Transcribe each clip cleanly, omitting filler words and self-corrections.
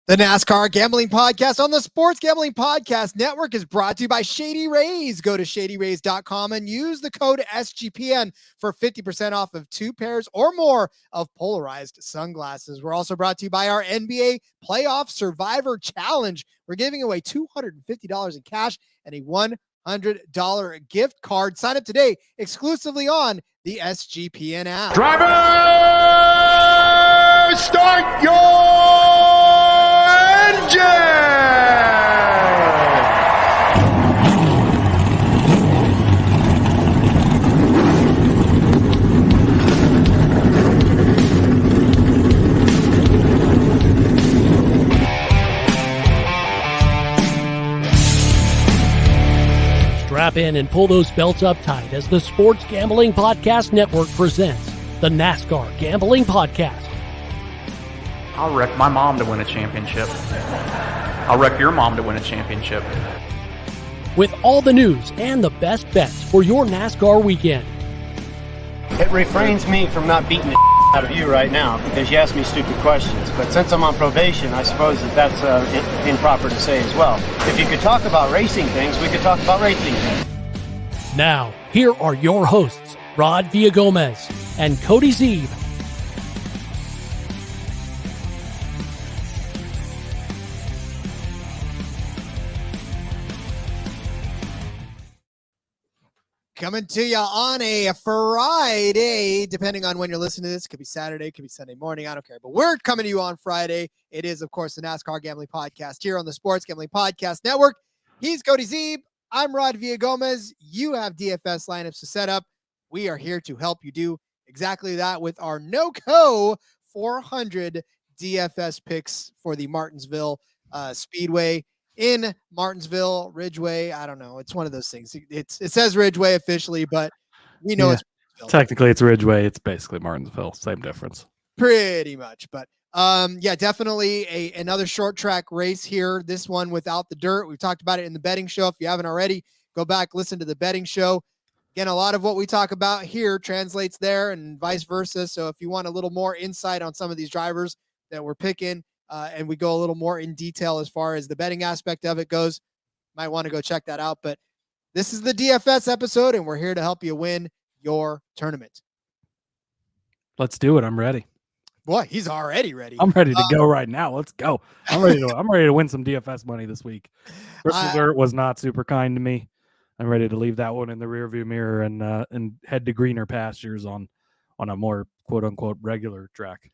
The NASCAR Gambling Podcast on the Sports Gambling Podcast Network is brought to you by Shady Rays. Go to shadyrays.com and use the code SGPN for 50% off of 2 pairs or more of polarized sunglasses. We're also brought to you by our NBA Playoff Survivor Challenge. We're giving away $250 in cash and a $100 gift card. Sign up today exclusively on the SGPN app. Driver, start your engine! Strap in and pull those belts up tight as the Sports Gambling Podcast Network presents the NASCAR Gambling Podcast. I'll wreck my mom to win a championship. I'll wreck your mom to win a championship. With all the news and the best bets for your NASCAR weekend. It refrains me from not beating the out of you right now because you asked me stupid questions. But since I'm on probation, I suppose that's improper to say as well. If you could talk about racing things, we could talk about racing things. Now, here are your hosts, Rod Villagomez and Cody Zeeb. Coming to you on a Friday, depending on when you're listening to this. Could be Saturday, could be Sunday morning. I don't care. But we're coming to you on Friday. It is, of course, the NASCAR Gambling Podcast here on the Sports Gambling Podcast Network. He's Cody Zeeb. I'm Rod Villagomez. You have DFS lineups to set up. We are here to help you do exactly that with our NOCO 400 DFS picks for the Martinsville Speedway. In Martinsville, Ridgeway, I don't know. It's one of those things. It says Ridgeway officially, but we know it's Martinsville. Technically it's Ridgeway. It's basically Martinsville. Same difference. Pretty much. But yeah, definitely another short track race here. This one without the dirt. We've talked about it in the betting show. If you haven't already, go back, listen to the betting show. Again, a lot of what we talk about here translates there and vice versa. So if you want a little more insight on some of these drivers that we're picking, and we go a little more in detail as far as the betting aspect of it goes, might want to go check that out. But this is the DFS episode, and we're here to help you win your tournament. Let's do it. I'm ready. Boy, he's already ready. I'm ready to go right now. Let's go. I'm ready to win some DFS money this week. First Dirt was not super kind to me. I'm ready to leave that one in the rearview mirror and head to greener pastures on a more quote unquote regular track.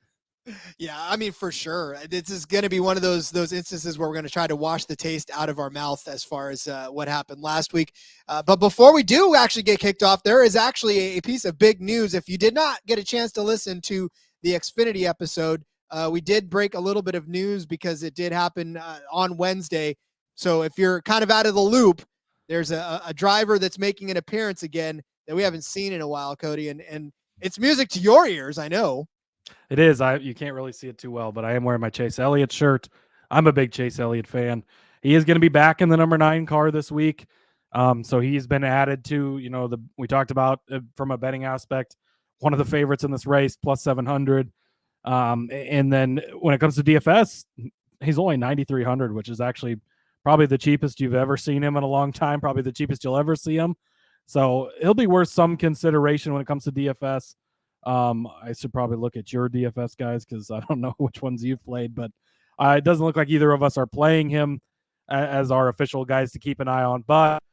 Yeah, I mean, for sure. This is going to be one of those instances where we're going to try to wash the taste out of our mouth as far as what happened last week. But before we do actually get kicked off, there is actually a piece of big news. If you did not get a chance to listen to the Xfinity episode, we did break a little bit of news because it did happen on Wednesday. So if you're kind of out of the loop, there's a driver that's making an appearance again that we haven't seen in a while, Cody, and it's music to your ears, I know. It is. You can't really see it too well, but I am wearing my Chase Elliott shirt. I'm a big Chase Elliott fan. He is going to be back in the number 9 car this week. So he's been added to, we talked about from a betting aspect, one of the favorites in this race, plus 700. And then when it comes to DFS, he's only 9,300, which is actually probably the cheapest you've ever seen him in a long time. Probably the cheapest you'll ever see him. So he'll be worth some consideration when it comes to DFS. I should probably look at your DFS guys because I don't know which ones you've played, but it doesn't look like either of us are playing him as our official guys to keep an eye on. But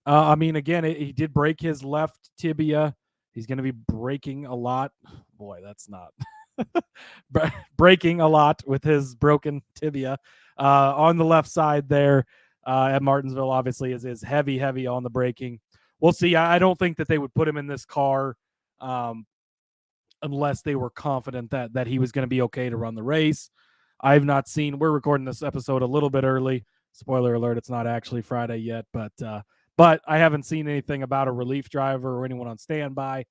I mean, again, he did break his left tibia. He's going to be breaking a lot. Boy, that's not breaking a lot with his broken tibia on the left side there at Martinsville. Obviously, is heavy on the braking. We'll see. I don't think that they would put him in this car. Unless they were confident that he was going to be okay to run the race. I've not seen, we're recording this episode a little bit early. Spoiler alert, it's not actually Friday yet, but I haven't seen anything about a relief driver or anyone on standby.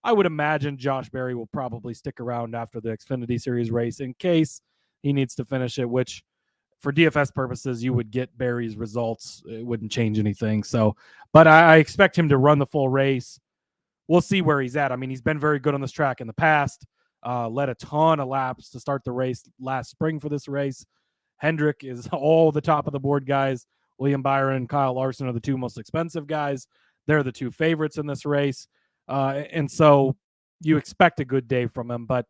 I would imagine Josh Berry will probably stick around after the Xfinity Series race in case he needs to finish it, which for DFS purposes, you would get Berry's results. It wouldn't change anything. So, but I expect him to run the full race. We'll see where he's at. I mean, he's been very good on this track in the past, led a ton of laps to start the race last spring for this race, Hendrick is all the top of the board guys. William Byron and Kyle Larson are the two most expensive guys. They're the two favorites in this race. And so you expect a good day from him, but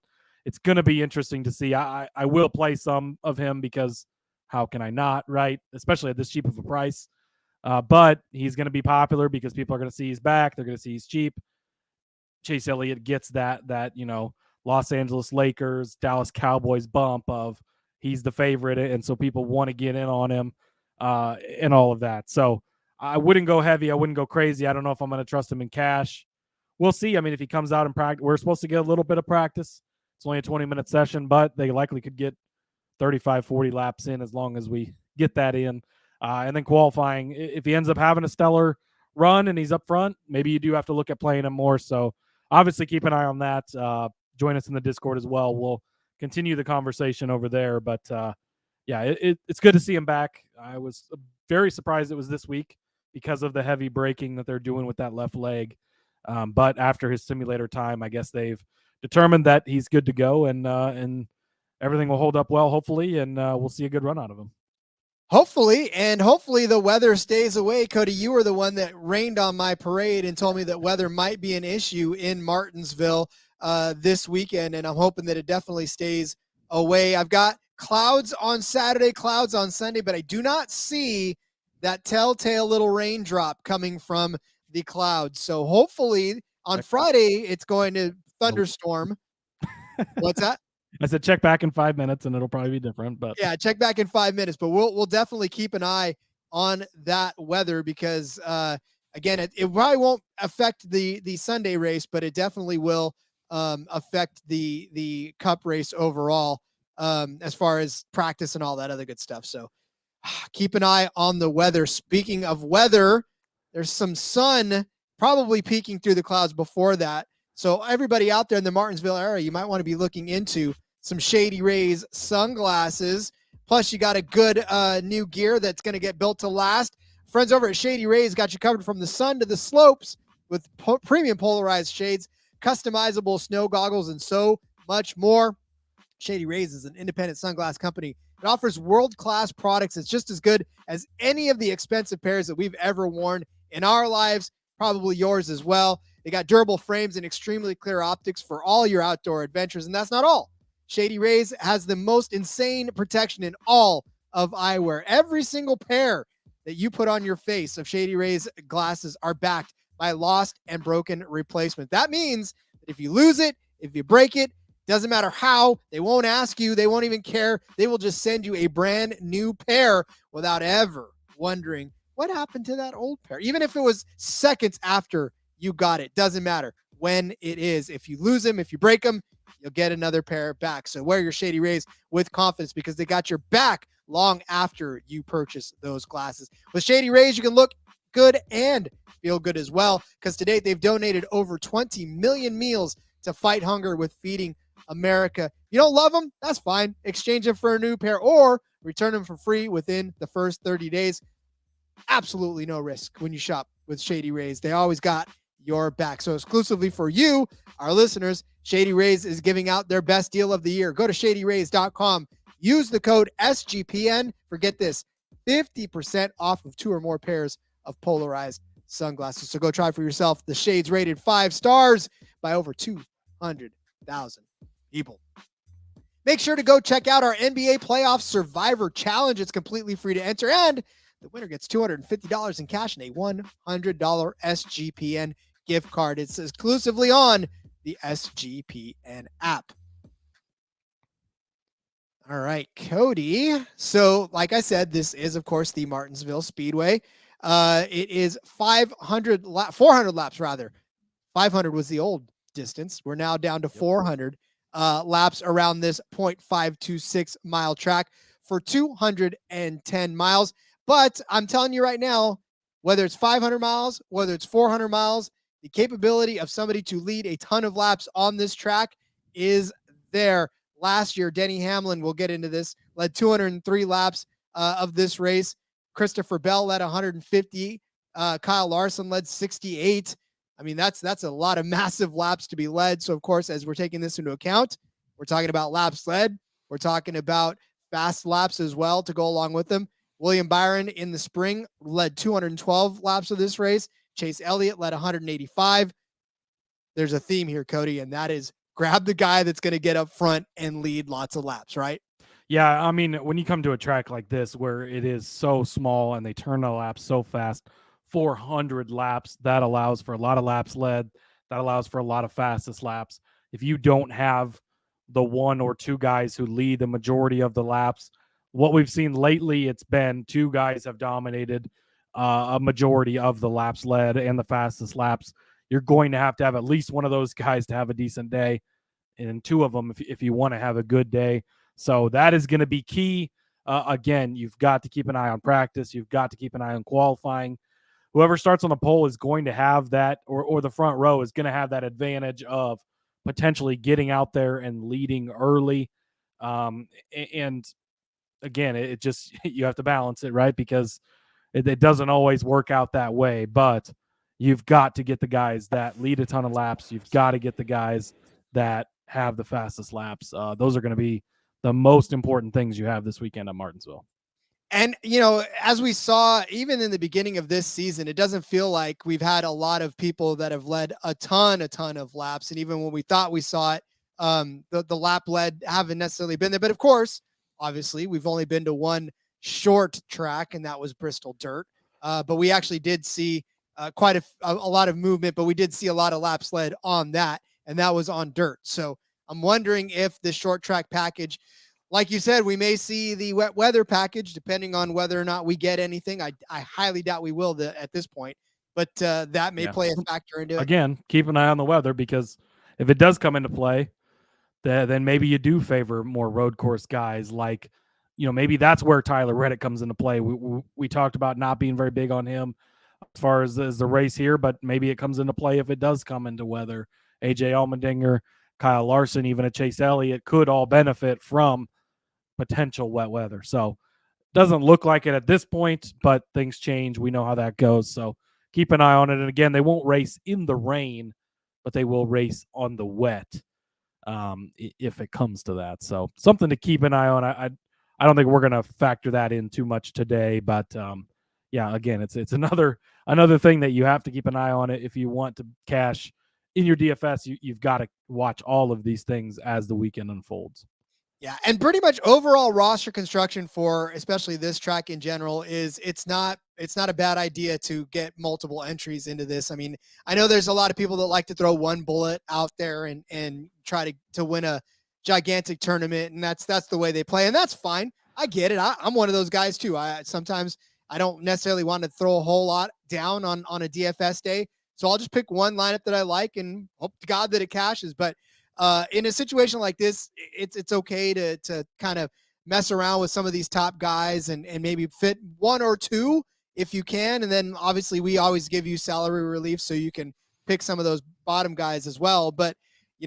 it's going to be interesting to see. I will play some of him because how can I not, right? Especially at this cheap of a price. But he's going to be popular because people are going to see he's back. They're going to see he's cheap. Chase Elliott gets that Los Angeles Lakers, Dallas Cowboys bump of he's the favorite. And so people want to get in on him and all of that. So I wouldn't go heavy. I wouldn't go crazy. I don't know if I'm going to trust him in cash. We'll see. I mean, if he comes out and practice, we're supposed to get a little bit of practice. It's only a 20-minute session, but they likely could get 35, 40 laps in as long as we get that in. And then qualifying, if he ends up having a stellar run and he's up front, maybe you do have to look at playing him more. So obviously keep an eye on that. Join us in the Discord as well. We'll continue the conversation over there. But it's good to see him back. I was very surprised it was this week because of the heavy braking that they're doing with that left leg. But after his simulator time, I guess they've determined that he's good to go and everything will hold up well, hopefully, and we'll see a good run out of him. Hopefully the weather stays away. Cody, you were the one that rained on my parade and told me that weather might be an issue in Martinsville this weekend, and I'm hoping that it definitely stays away. I've got clouds on Saturday, clouds on Sunday, but I do not see that telltale little raindrop coming from the clouds. So hopefully on Friday it's going to thunderstorm. What's that? I said check back in 5 minutes and it'll probably be different, but yeah, check back in 5 minutes. But we'll definitely keep an eye on that weather because again, it probably won't affect the Sunday race, but it definitely will affect the Cup race overall as far as practice and all that other good stuff. So keep an eye on the weather. Speaking of weather, there's some sun probably peeking through the clouds before that. So everybody out there in the Martinsville area, you might want to be looking into some Shady Rays sunglasses. Plus, you got a good new gear that's going to get built to last. Friends over at Shady Rays got you covered from the sun to the slopes with premium polarized shades, customizable snow goggles, and so much more. Shady Rays is an independent sunglass company. It offers world-class products. It's just as good as any of the expensive pairs that we've ever worn in our lives, probably yours as well. They got durable frames and extremely clear optics for all your outdoor adventures, and that's not all. Shady Rays has the most insane protection in all of eyewear. Every single pair that you put on your face of Shady Rays glasses are backed by lost and broken replacement. That means that if you lose it, if you break it, doesn't matter how, they won't ask you, they won't even care. They will just send you a brand new pair without ever wondering what happened to that old pair. Even if it was seconds after you got it, doesn't matter when it is. If you lose them, if you break them, you'll get another pair back. So wear your Shady Rays with confidence because they got your back long after you purchase those glasses. With Shady Rays, you can look good and feel good as well because to date, they've donated over 20 million meals to fight hunger with Feeding America. You don't love them? That's fine. Exchange them for a new pair or return them for free within the first 30 days. Absolutely no risk when you shop with Shady Rays. They always got your back. So exclusively for you, our listeners, Shady Rays is giving out their best deal of the year. Go to shadyrays.com. Use the code SGPN. Forget this, 50% off of 2 or more pairs of polarized sunglasses. So go try for yourself. The shades rated 5 stars by over 200,000 people. Make sure to go check out our NBA Playoff Survivor Challenge. It's completely free to enter, and the winner gets $250 in cash and a $100 SGPN gift card. It's exclusively on the SGPN app. All right, Cody. So, like I said, this is, of course, the Martinsville Speedway. It is 400 laps, rather. 500 was the old distance. We're now down to 400 laps around this 0.526 mile track for 210 miles. But I'm telling you right now, whether it's 500 miles, whether it's 400 miles, the capability of somebody to lead a ton of laps on this track is there. Last year, Denny Hamlin, we'll get into this, led 203 laps of this race. Christopher Bell led 150. Kyle Larson led 68. I mean, that's a lot of massive laps to be led. So, of course, as we're taking this into account, we're talking about laps led. We're talking about fast laps as well to go along with them. William Byron in the spring led 212 laps of this race. Chase Elliott led 185. There's a theme here, Cody, and that is grab the guy that's going to get up front and lead lots of laps, right? Yeah, I mean, when you come to a track like this where it is so small and they turn the laps so fast, 400 laps, that allows for a lot of laps led. That allows for a lot of fastest laps. If you don't have the one or two guys who lead the majority of the laps, what we've seen lately, it's been two guys have dominated a majority of the laps led and the fastest laps. You're going to have at least one of those guys to have a decent day, and two of them if you want to have a good day. So that is going to be key. Again, you've got to keep an eye on practice. You've got to keep an eye on qualifying. Whoever starts on the pole is going to have that, or the front row is going to have that advantage of potentially getting out there and leading early. And again, it just, you have to balance it, right? Because it doesn't always work out that way, but you've got to get the guys that lead a ton of laps. You've got to get the guys that have the fastest laps. Those are going to be the most important things you have this weekend at Martinsville. And, as we saw, even in the beginning of this season, it doesn't feel like we've had a lot of people that have led a ton of laps. And even when we thought we saw it, the lap led haven't necessarily been there. But of course, obviously, we've only been to one short track, and that was Bristol Dirt. But we actually did see quite a lot of movement, but we did see a lot of laps led on that, and that was on dirt. So I'm wondering if the short track package, like you said, we may see the wet weather package, depending on whether or not we get anything. I highly doubt we will at this point, but that may play a factor into it. Again, keep an eye on the weather, because if it does come into play, then maybe you do favor more road course guys. Like, maybe that's where Tyler Reddick comes into play. We talked about not being very big on him as far as the race here, but maybe it comes into play if it does come into weather. AJ Allmendinger, Kyle Larson, even a Chase Elliott could all benefit from potential wet weather. So doesn't look like it at this point, but things change. We know how that goes. So keep an eye on it. And again, they won't race in the rain, but they will race on the wet if it comes to that. So something to keep an eye on. I don't think we're going to factor that in too much today, but yeah, again, it's another thing that you have to keep an eye on it. If you want to cash in your DFS, you've got to watch all of these things as the weekend unfolds. Yeah, and pretty much overall roster construction for especially this track in general is it's not a bad idea to get multiple entries into this. I mean, I know there's a lot of people that like to throw one bullet out there and try to win a gigantic tournament, and that's the way they play, and that's fine. I get it. I'm one of those guys too. Sometimes I don't necessarily want to throw a whole lot down on a DFS day, so I'll just pick one lineup that I like and hope to God that it cashes. But in a situation like this, it's okay to kind of mess around with some of these top guys and maybe fit one or two if you can. And then obviously we always give you salary relief so you can pick some of those bottom guys as well. But,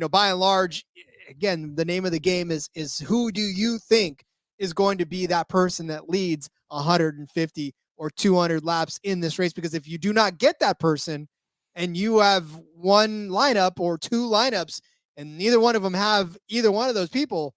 by and large, again, the name of the game is who do you think is going to be that person that leads 150 or 200 laps in this race? Because if you do not get that person and you have one lineup or two lineups, and neither one of them have either one of those people,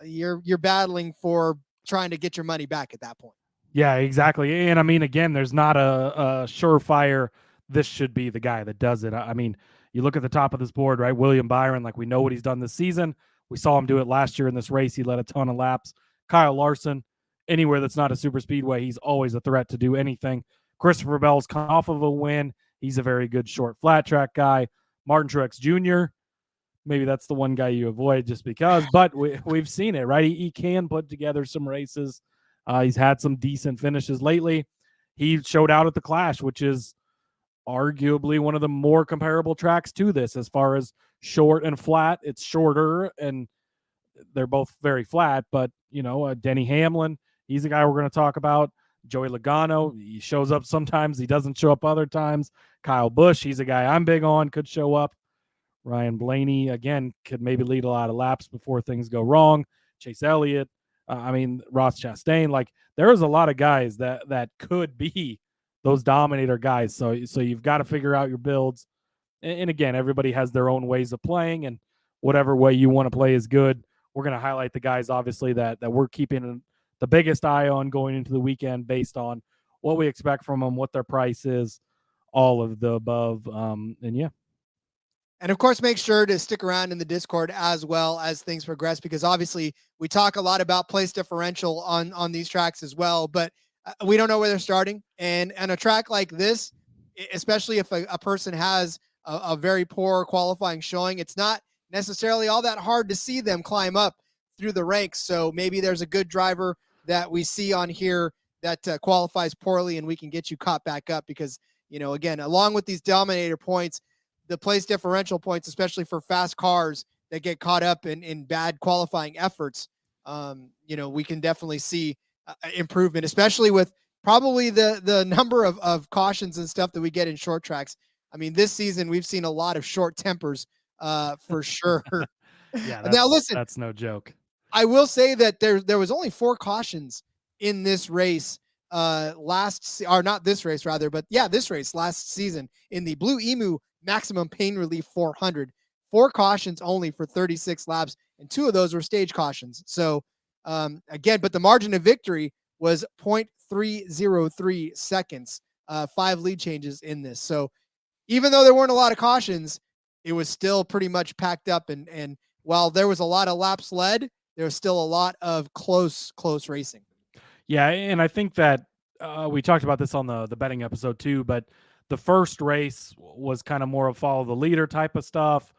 you're battling for trying to get your money back at that point. Yeah, exactly. And I mean, again, there's not a surefire, this should be the guy that does it. I mean, you look at the top of this board, right? William Byron, like we know what he's done this season. We saw him do it last year in this race. He led a ton of laps. Kyle Larson, anywhere that's not a super speedway, he's always a threat to do anything. Christopher Bell's come off of a win. He's a very good short flat track guy. Martin Truex Jr., maybe that's the one guy you avoid just because, but we've seen it, right? He can put together some races. He's had some decent finishes lately. He showed out at the Clash, which is arguably one of the more comparable tracks to this as far as short and flat. It's shorter and they're both very flat, but Denny Hamlin, he's a guy we're going to talk about. Joey Logano, he shows up sometimes. He doesn't show up other times. Kyle Busch, he's a guy I'm big on, could show up. Ryan Blaney, again, could maybe lead a lot of laps before things go wrong. Chase Elliott, Ross Chastain. Like, there is a lot of guys that could be those dominator guys. So you've got to figure out your builds. And again, everybody has their own ways of playing, and whatever way you want to play is good. we're going to highlight the guys, obviously, that we're keeping the biggest eye on going into the weekend based on what we expect from them, what their price is, all of the above. And yeah. And of course, make sure to stick around in the Discord as well as things progress, because obviously we talk a lot about place differential on these tracks as well, but we don't know where they're starting. And a track like this, especially if a person has a very poor qualifying showing, it's not necessarily all that hard to see them climb up through the ranks. So maybe there's a good driver that we see on here that qualifies poorly, and we can get you caught back up because, again, along with these dominator points, the place differential points, especially for fast cars that get caught up in bad qualifying efforts, we can definitely see improvement, especially with probably the number of cautions and stuff that we get in short tracks. I mean, this season we've seen a lot of short tempers for sure. Yeah. Now listen, that's no joke. I will say that there was only 4 cautions in this race this race last season in the Blue Emu Maximum Pain Relief 400. 4 cautions only for 36 laps, and 2 of those were stage cautions. So again, but the margin of victory was 0.303 seconds, 5 lead changes in this. So even though there weren't a lot of cautions, it was still pretty much packed up. And while there was a lot of laps led, there was still a lot of close racing. Yeah, and I think that we talked about this on the betting episode too, but the first race was kind of more of follow the leader type of stuff.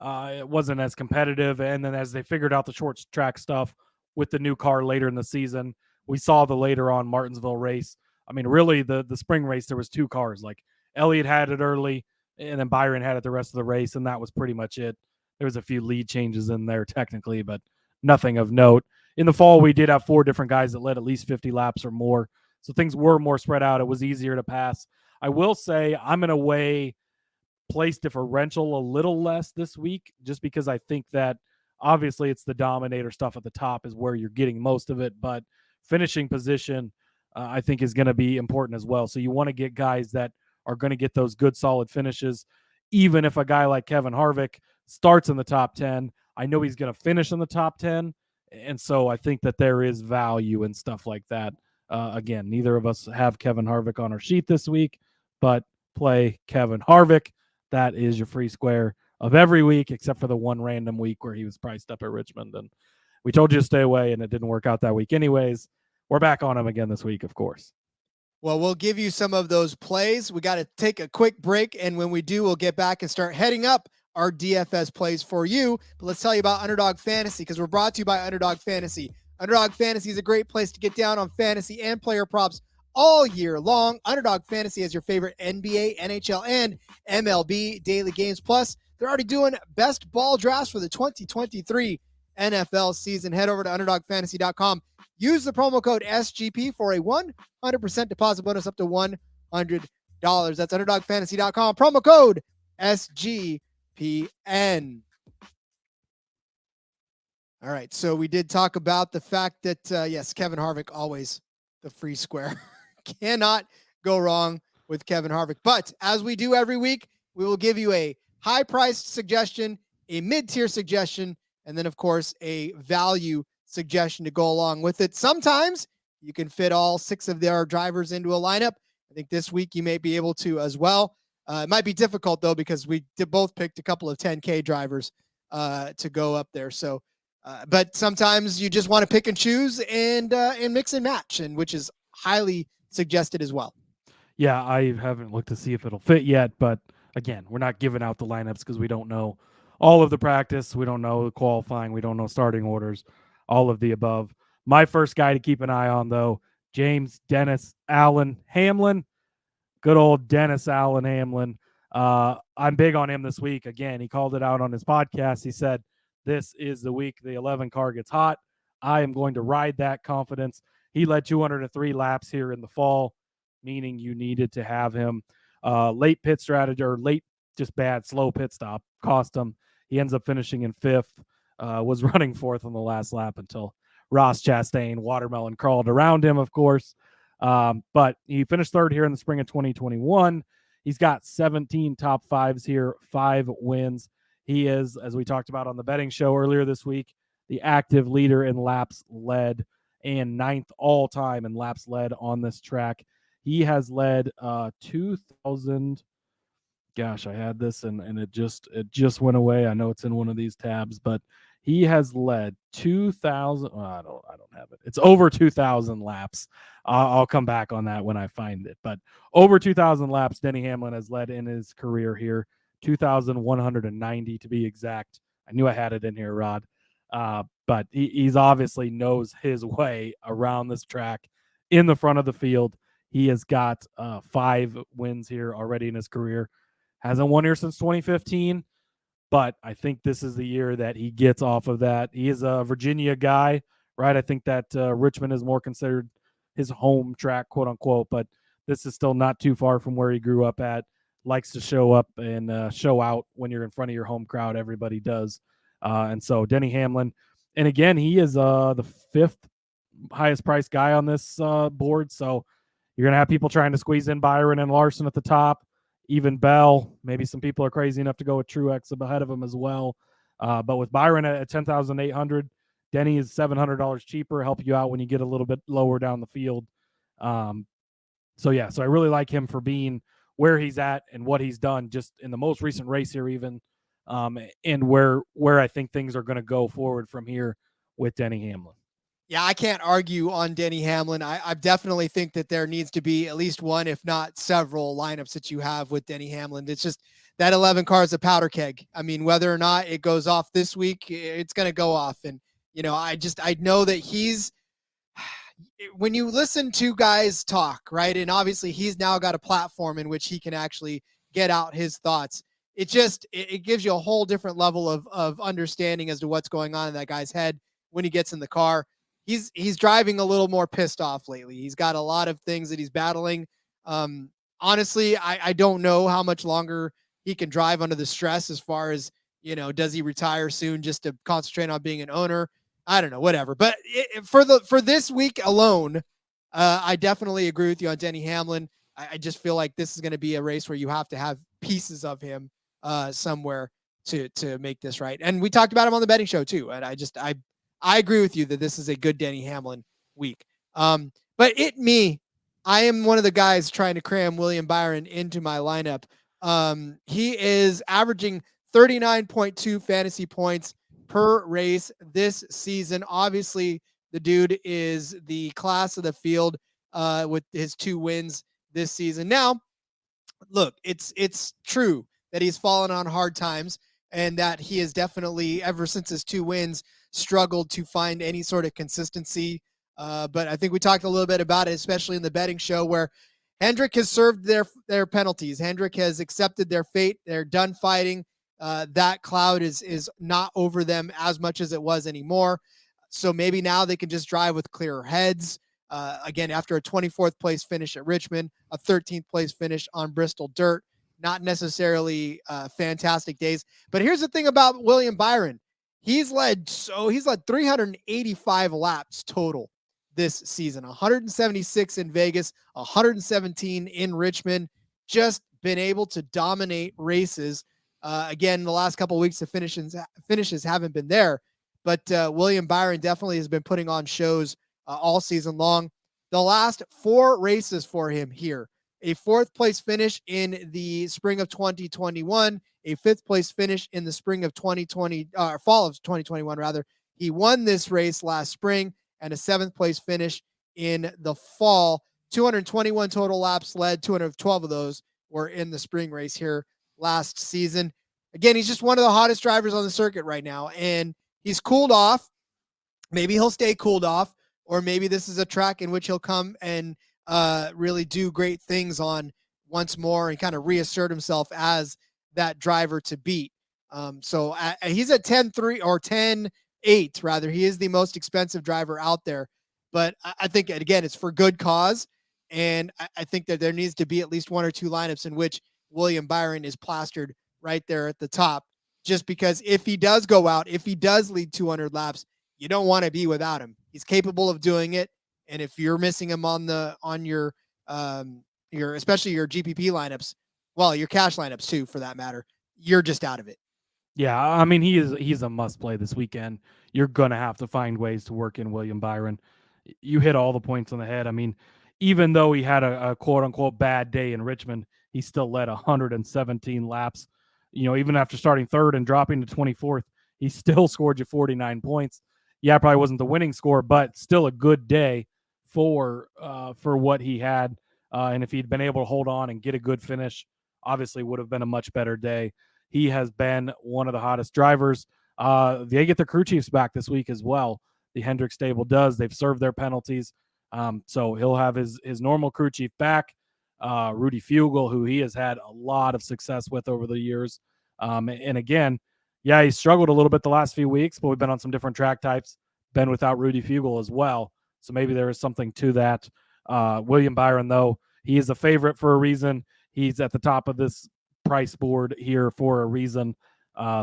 It wasn't as competitive. And then as they figured out the short track stuff with the new car later in the season, we saw the later on Martinsville race. I mean, really the spring race, there was 2 cars. Like Elliott had it early and then Byron had it the rest of the race. And that was pretty much it. There was a few lead changes in there technically, but nothing of note. In the fall, we did have 4 different guys that led at least 50 laps or more. So things were more spread out. It was easier to pass. I will say I'm going to weigh place differential a little less this week, just because I think that obviously it's the dominator stuff at the top is where you're getting most of it, but finishing position I think is going to be important as well. So you want to get guys that are going to get those good solid finishes. Even if a guy like Kevin Harvick starts in the top 10, I know he's going to finish in the top 10. And so I think that there is value in stuff like that. Again, neither of us have Kevin Harvick on our sheet this week, but play Kevin Harvick. That is your free square of every week, except for the one random week where he was priced up at Richmond. And we told you to stay away, and it didn't work out that week anyways. We're back on him again this week, of course. Well, we'll give you some of those plays. We got to take a quick break, and when we do, we'll get back and start heading up our DFS plays for you. But let's tell you about Underdog Fantasy, because we're brought to you by Underdog Fantasy. Underdog Fantasy is a great place to get down on fantasy and player props all year long. Underdog Fantasy has your favorite NBA, NHL, and MLB daily games. Plus, they're already doing best ball drafts for the 2023 NFL season. Head over to UnderdogFantasy.com. Use the promo code SGP for a 100% deposit bonus up to $100. That's UnderdogFantasy.com. Promo code SGPN. All right, so we did talk about the fact that, yes, Kevin Harvick, always the free square. Cannot go wrong with Kevin Harvick. But as we do every week, we will give you a high-priced suggestion, a mid-tier suggestion, and then, of course, a value suggestion to go along with it. Sometimes you can fit all 6 of their drivers into a lineup. I think this week you may be able to as well. It might be difficult, though, because we both picked a couple of 10K drivers to go up there. So, but sometimes you just want to pick and choose and mix and match, and which is highly suggested as well. Yeah, I haven't looked to see if it'll fit yet, but again, we're not giving out the lineups because we don't know all of the practice. We don't know the qualifying. We don't know starting orders, all of the above. My first guy to keep an eye on, though, James Dennis Allen Hamlin. Good old Dennis Allen Hamlin. I'm big on him this week. Again, he called it out on his podcast. He said, this is the week the 11 car gets hot. I am going to ride that confidence. He led 203 laps here in the fall, meaning you needed to have him. Late pit strategy, or late just bad, slow pit stop cost him. He ends up finishing in 5th, was running 4th on the last lap until Ross Chastain watermelon crawled around him, of course. But he finished 3rd here in the spring of 2021. He's got 17 top 5s here, 5 wins. He is, as we talked about on the betting show earlier this week, the active leader in laps led and ninth all time in laps led on this track. He has led 2,000. Gosh, I had this and it just went away. I know it's in one of these tabs, but he has led 2,000. I don't have it. It's over 2,000 laps. I'll come back on that when I find it. But over 2,000 laps, Denny Hamlin has led in his career here. 2,190 to be exact. I knew I had it in here, Rod. But he's obviously knows his way around this track in the front of the field. He has got 5 wins here already in his career. Hasn't won here since 2015, but I think this is the year that he gets off of that. He is a Virginia guy, right? I think that Richmond is more considered his home track, quote unquote, but this is still not too far from where he grew up at. Likes to show up and show out when you're in front of your home crowd. Everybody does. And so Denny Hamlin, and again, he is the 5th highest priced guy on this board. So you're going to have people trying to squeeze in Byron and Larson at the top. Even Bell, maybe some people are crazy enough to go with Truex ahead of him as well. But with Byron at 10,800, Denny is $700 cheaper, help you out when you get a little bit lower down the field. So I really like him for being where he's at and what he's done just in the most recent race here even, and where I think things are going to go forward from here with Denny Hamlin. Yeah, I can't argue on Denny Hamlin. I definitely think that there needs to be at least one, if not several, lineups that you have with Denny Hamlin. It's just that 11 car is a powder keg. I mean, whether or not it goes off this week, it's going to go off. And, I know that when you listen to guys talk, right, and obviously he's now got a platform in which he can actually get out his thoughts. It gives you a whole different level of understanding as to what's going on in that guy's head when he gets in the car. He's driving a little more pissed off lately. He's got a lot of things that he's battling. Honestly, I don't know how much longer he can drive under the stress as far as, does he retire soon just to concentrate on being an owner? I don't know, whatever. But for this week alone, I definitely agree with you on Denny Hamlin. I just feel like this is going to be a race where you have to have pieces of him somewhere to make this right. And we talked about him on the betting show too. And I agree with you that this is a good Denny Hamlin week. But I am one of the guys trying to cram William Byron into my lineup. He is averaging 39.2 fantasy points per race this season. Obviously, the dude is the class of the field with his 2 wins this season. Now, look, it's true that he's fallen on hard times and that he has definitely, ever since his 2 wins, struggled to find any sort of consistency. But I think we talked a little bit about it, especially in the betting show, where Hendrick has served their penalties. Hendrick has accepted their fate. They're done fighting. That cloud is not over them as much as it was anymore. So maybe now they can just drive with clearer heads. Again, after a 24th place finish at Richmond, a 13th place finish on Bristol Dirt, not necessarily fantastic days. But here's the thing about William Byron. He's led 385 laps total this season, 176 in Vegas, 117 in Richmond, just been able to dominate races. Again, the last couple of weeks, the finishes haven't been there, but William Byron definitely has been putting on shows all season long. The last 4 races for him here, a 4th place finish in the spring of 2021, a 5th place finish in the spring of fall of 2021 rather. He won this race last spring, and a 7th place finish in the fall. 221 total laps led, 212 of those were in the spring race here last season. Again, he's just one of the hottest drivers on the circuit right now, and he's cooled off. Maybe he'll stay cooled off, or maybe this is a track in which he'll come and really do great things on once more and kind of reassert himself as that driver to beat. So he's at 10-3 or 10-8 rather. He is the most expensive driver out there, but I think, again, it's for good cause. And I think that there needs to be at least 1 or 2 lineups in which William Byron is plastered right there at the top, just because if he does go out, if he does lead 200 laps, you don't want to be without him. He's capable of doing it. And if you're missing him on your especially your GPP lineups, well, your cash lineups too, for that matter, you're just out of it. Yeah, I mean he's a must play this weekend. You're gonna have to find ways to work in William Byron. You hit all the points on the head. I mean, even though he had a quote unquote bad day in Richmond, he still led 117 laps. Even after starting third and dropping to 24th, he still scored you 49 points. Yeah, probably wasn't the winning score, but still a good day for what he had. And if he'd been able to hold on and get a good finish, obviously would have been a much better day. He has been one of the hottest drivers. They get their crew chiefs back this week as well. The Hendrick stable does. They've served their penalties. So he'll have his normal crew chief back. Rudy Fugel, who he has had a lot of success with over the years. And again, yeah, he struggled a little bit the last few weeks, but we've been on some different track types, been without Rudy Fugel as well. So maybe there is something to that. William Byron, though, he is a favorite for a reason. He's at the top of this price board here for a reason.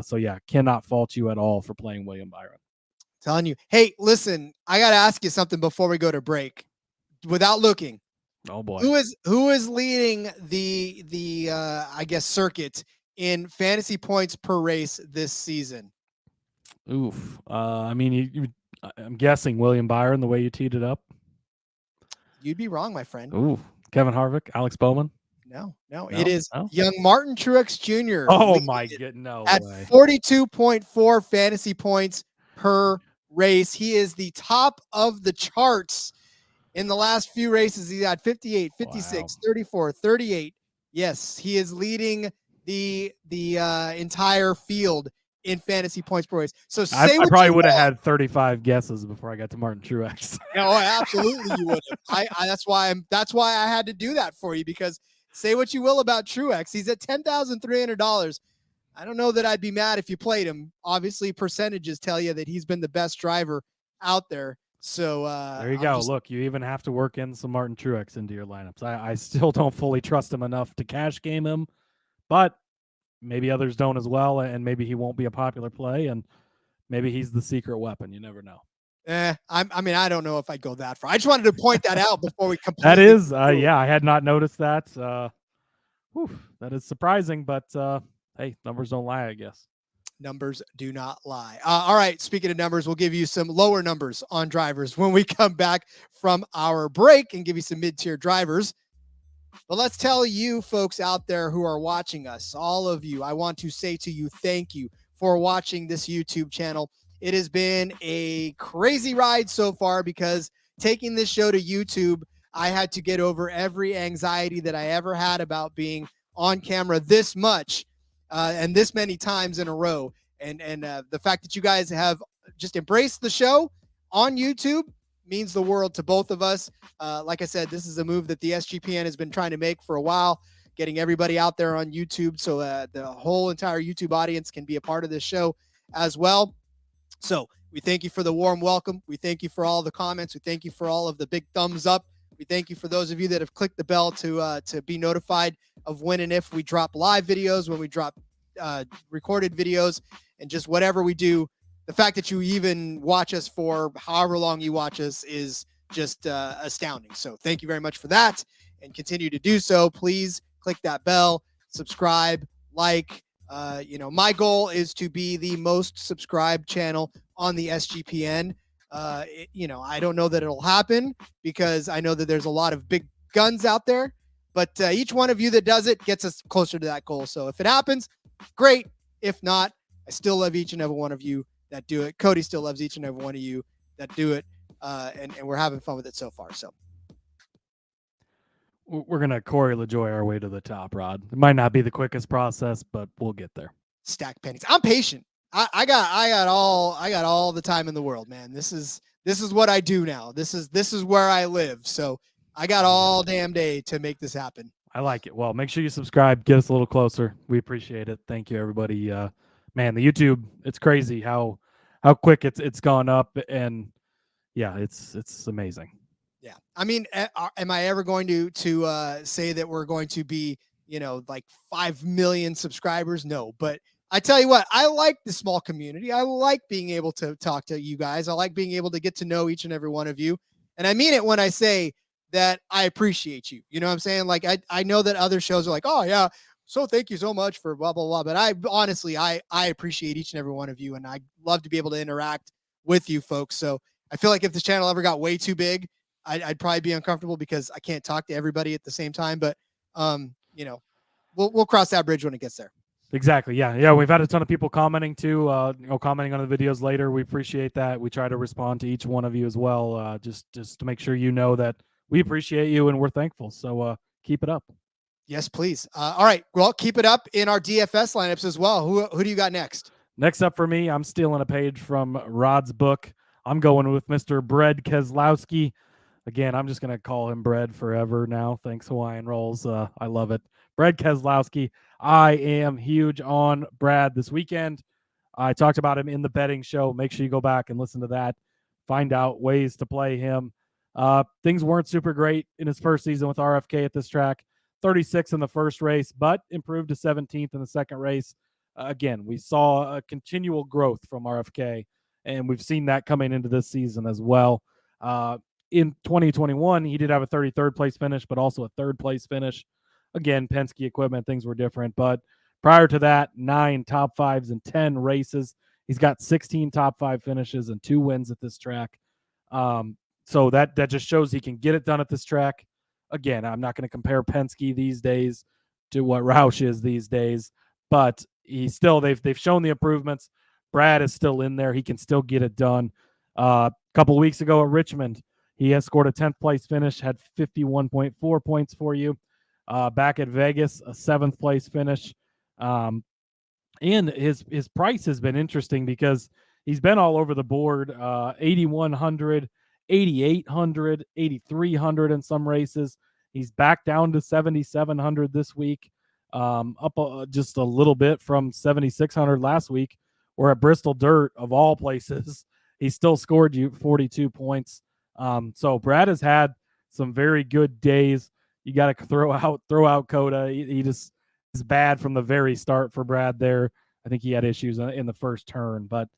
So yeah, cannot fault you at all for playing William Byron. Telling you, hey, listen, I got to ask you something before we go to break without looking. Oh boy. Who is leading the I guess circuit in fantasy points per race this season? Oof. I mean, I'm guessing William Byron, the way you teed it up. You'd be wrong, my friend. Ooh, Kevin Harvick, Alex Bowman. No, it is young Martin Truex Jr. Oh my god, no at way. 42.4 fantasy points per race. He is the top of the charts in the last few races. He had 58, 56, 34, 38. Yes, he is leading the entire field in fantasy points per race. So I probably would have had 35 guesses before I got to Martin Truex. No, absolutely you would have. That's why I had to do that for you, because say what you will about Truex, he's at $10,300. I don't know that I'd be mad if you played him. Obviously, percentages tell you that he's been the best driver out there. So there you go. Look, you even have to work in some Martin Truex into your lineups. I still don't fully trust him enough to cash game him, but maybe others don't as well, and maybe he won't be a popular play, and maybe he's the secret weapon. You never know. I mean, I don't know if I'd go that far. I just wanted to point that out before we completely. That is, yeah, I had not noticed that. That is surprising, but hey, numbers don't lie, I guess. Numbers do not lie. All right, speaking of numbers, we'll give you some lower numbers on drivers when we come back from our break and give you some mid-tier drivers. But let's tell you folks out there who are watching us, all of you, I want to say to you, thank you for watching this YouTube channel. It has been a crazy ride so far, because taking this show to YouTube, I had to get over every anxiety that I ever had about being on camera this much and this many times in a row. And the fact that you guys have just embraced the show on YouTube means the world to both of us. Like I said, this is a move that the SGPN has been trying to make for a while, getting everybody out there on YouTube so the whole entire YouTube audience can be a part of this show as well. So we thank you for the warm welcome. We thank you for all the comments. We thank you for all of the big thumbs up. We thank you for those of you that have clicked the bell to be notified of when and if we drop live videos, when we drop recorded videos, and just whatever we do. The fact that you even watch us for however long you watch us is just astounding. So thank you very much for that, and continue to do so. Please click that bell, subscribe, like. My goal is to be the most subscribed channel on the SGPN. I don't know that it'll happen, because I know that there's a lot of big guns out there, but each one of you that does it gets us closer to that goal. So if it happens, great. If not, I still love each and every one of you that do it. Cody still loves each and every one of you that do it. And we're having fun with it so far. So we're going to Corey LaJoy our way to the top, Rod. It might not be the quickest process, but we'll get there. Stack pennies. I'm patient. I got all the time in the world, man. This is what I do now. This is where I live. So I got all damn day to make this happen. I like it. Well, make sure you subscribe, get us a little closer. We appreciate it. Thank you, everybody. Man, the YouTube, it's crazy how quick it's gone up, and yeah, it's amazing. Yeah. I mean, am I ever going to say that we're going to be, like 5 million subscribers? No, but I tell you what, I like the small community. I like being able to talk to you guys. I like being able to get to know each and every one of you. And I mean it when I say that I appreciate you. You know what I'm saying? Like, I know that other shows are like, oh yeah, so thank you so much for blah, blah, blah. But I honestly, I appreciate each and every one of you. And I love to be able to interact with you folks. So I feel like if this channel ever got way too big, I'd probably be uncomfortable because I can't talk to everybody at the same time. But, we'll cross that bridge when it gets there. Exactly. Yeah. We've had a ton of people commenting too, commenting on the videos later. We appreciate that. We try to respond to each one of you as well. Just to make sure you know that we appreciate you and we're thankful. So keep it up. Yes, please. All right. Well, keep it up in our DFS lineups as well. Who do you got next? Next up for me, I'm stealing a page from Rod's book. I'm going with Mr. Bread Keselowski. Again, I'm just going to call him Bread forever now. Thanks, Hawaiian Rolls. I love it. Bread Keselowski. I am huge on Brad this weekend. I talked about him in the betting show. Make sure you go back and listen to that. Find out ways to play him. Things weren't super great in his first season with RFK at this track. 36 in the first race, but improved to 17th in the second race. Again, we saw a continual growth from RFK, and we've seen that coming into this season as well. In 2021, he did have a 33rd place finish, but also a third place finish. Again, Penske equipment, things were different. But prior to that, 9 top 5s in 10 races. He's got 16 top 5 finishes and 2 wins at this track. So that just shows he can get it done at this track. Again, I'm not going to compare Penske these days to what Roush is these days, but he's still they've shown the improvements. Brad is still in there. He can still get it done. A couple of weeks ago at Richmond, he has scored a 10th place finish, had 51.4 points for you. Back at Vegas, a 7th place finish. And his price has been interesting because he's been all over the board, 8,100, 8,800, 8,300 in some races. He's back down to 7,700 this week, up just a little bit from 7,600 last week. Or at Bristol Dirt, of all places, he still scored you 42 points. So Brad has had some very good days. You got to throw out Coda. He just is bad from the very start for Brad there. I think he had issues in the first turn, but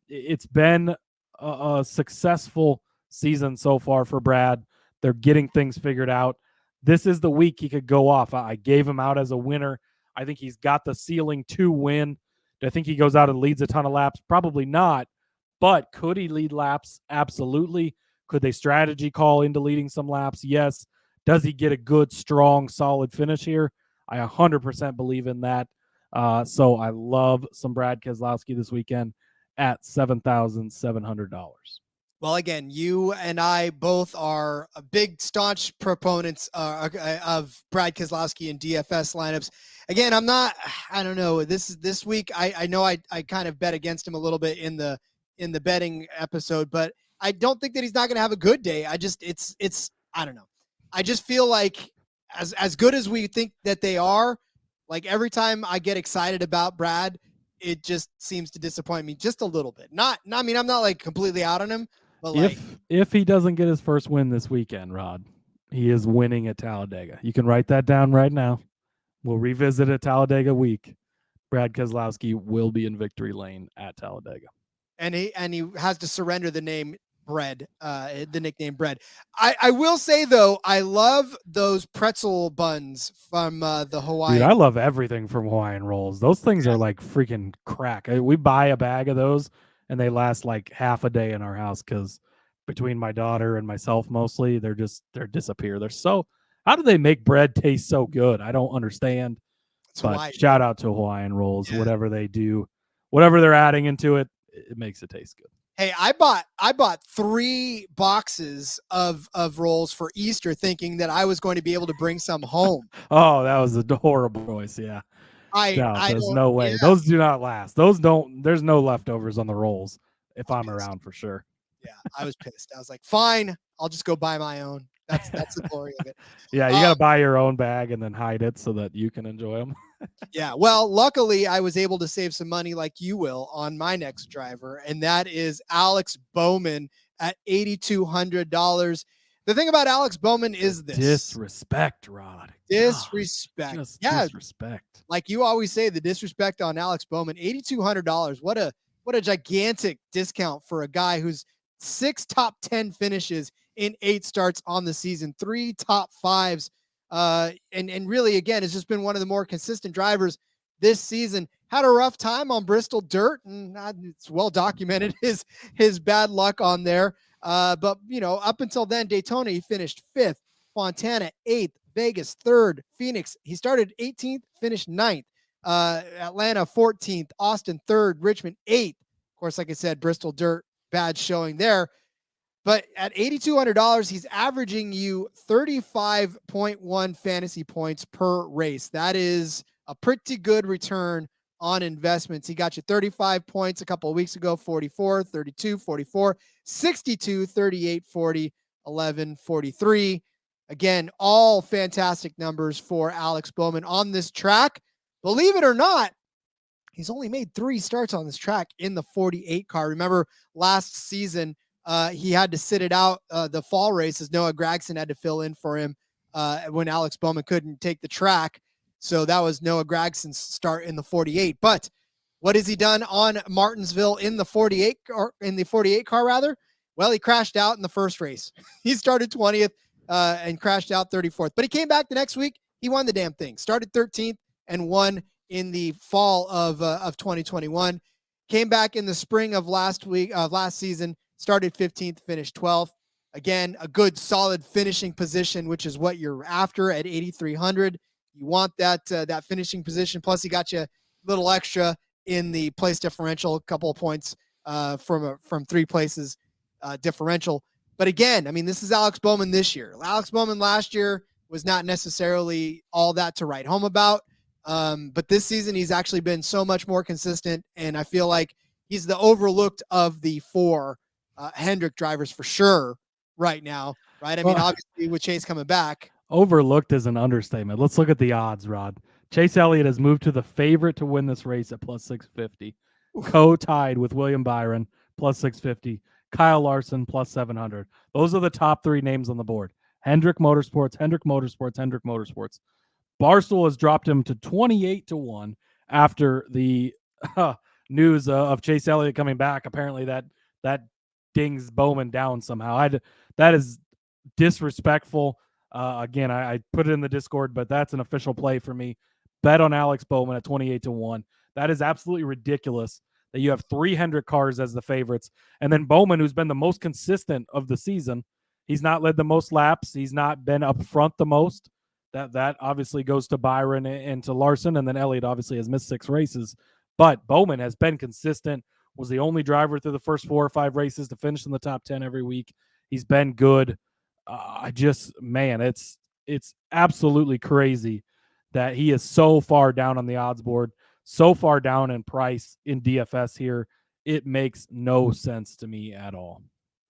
it's been a successful season so far for Brad. They're getting things figured out. This is the week he could go off. I gave him out as a winner. I think he's got the ceiling to win. Do I think he goes out and leads a ton of laps? Probably not. But could he lead laps? Absolutely. Could they strategy call into leading some laps? Yes. Does he get a good, strong, solid finish here? I 100% believe in that. So I love some Brad Keselowski this weekend at $7,700. Well, again, you and I both are a big staunch proponents of Brad Keselowski in DFS lineups. Again, I don't know. This week, I know I kind of bet against him a little bit in the betting episode, but I don't think that he's not going to have a good day. I don't know. I just feel like as good as we think that they are, like every time I get excited about Brad, it just seems to disappoint me just a little bit. I mean, I'm not like completely out on him, but if he doesn't get his first win this weekend, Rod, he is winning at Talladega. You can write that down right now. We'll revisit a Talladega week. Brad Keselowski will be in victory lane at Talladega. And he has to surrender the name Bread, the nickname Bread. I will say though, I love those pretzel buns from the Hawaii. Dude, I love everything from Hawaiian Rolls. Those things are like freaking crack. We buy a bag of those and they last like half a day in our house because between my daughter and myself mostly, they're disappear. How do they make bread taste so good? I don't understand. But Hawaii. Shout out to Hawaiian Rolls. Yeah. Whatever they do, whatever they're adding into it, it makes it taste good. Hey, I bought 3 boxes of rolls for Easter thinking that I was going to be able to bring some home. Oh, that was a horrible choice. Yeah. There's no way. Yeah. Those do not last. There's no leftovers on the rolls if I'm around for sure. Yeah, I was pissed. I was like, fine, I'll just go buy my own. That's the glory of it. Yeah, you got to buy your own bag and then hide it so that you can enjoy them. Yeah, well, luckily I was able to save some money like you will on my next driver, and that is Alex Bowman at $8,200. The thing about Alex Bowman is this. Disrespect, Rod. Disrespect. God, disrespect. Like you always say, the disrespect on Alex Bowman, $8,200. What a gigantic discount for a guy who's 6 top 10 finishes in 8 starts on the season, 3 top 5s And really, again, has just been one of the more consistent drivers this season. Had a rough time on Bristol dirt, and it's well documented his bad luck on there. But up until then, Daytona he finished 5th, Fontana 8th, Vegas 3rd, Phoenix he started 18th, finished 9th, Atlanta 14th, Austin 3rd, Richmond 8th. Of course, like I said, Bristol dirt, bad showing there. But at $8,200, he's averaging you 35.1 fantasy points per race. That is a pretty good return on investments. He got you 35 points a couple of weeks ago, 44, 32, 44, 62, 38, 40, 11, 43. Again, all fantastic numbers for Alex Bowman on this track. Believe it or not, he's only made 3 starts on this track in the 48 car. Remember last season, he had to sit it out the fall races. Noah Gragson had to fill in for him when Alex Bowman couldn't take the track. So that was Noah Gragson's start in the 48. But what has he done on Martinsville in the 48 car rather? Well, he crashed out in the first race. He started 20th and crashed out 34th. But he came back the next week. He won the damn thing. Started 13th and won in the fall of 2021. Came back in the spring of last season. Started 15th, finished 12th. Again, a good solid finishing position, which is what you're after at 8,300. You want that finishing position. Plus, he got you a little extra in the place differential, a couple of points from 3 places differential. But again, I mean, this is Alex Bowman this year. Alex Bowman last year was not necessarily all that to write home about. But this season, he's actually been so much more consistent, and I feel like he's the overlooked of the 4 Hendrick drivers for sure right now, right? I mean, obviously with Chase coming back. Overlooked is an understatement. Let's look at the odds, Rod. Chase Elliott has moved to the favorite to win this race at plus 650. Co-tied with William Byron, plus 650. Kyle Larson, plus 700. Those are the top 3 names on the board. Hendrick Motorsports, Hendrick Motorsports, Hendrick Motorsports. Barstool has dropped him to 28-1 after the news of Chase Elliott coming back. Apparently that dings Bowman down somehow. That is disrespectful. Again, I put it in the Discord, but that's an official play for me. Bet on Alex Bowman at 28-1. That is absolutely ridiculous that you have 3 Hendrick cars as the favorites. And then Bowman, who's been the most consistent of the season, he's not led the most laps. He's not been up front the most. That obviously goes to Byron and to Larson, and then Elliott obviously has missed 6 races. But Bowman has been consistent, was the only driver through the first 4 or 5 races to finish in the top 10 every week. He's been good. It's absolutely crazy that he is so far down on the odds board, so far down in price in DFS here. It makes no sense to me at all.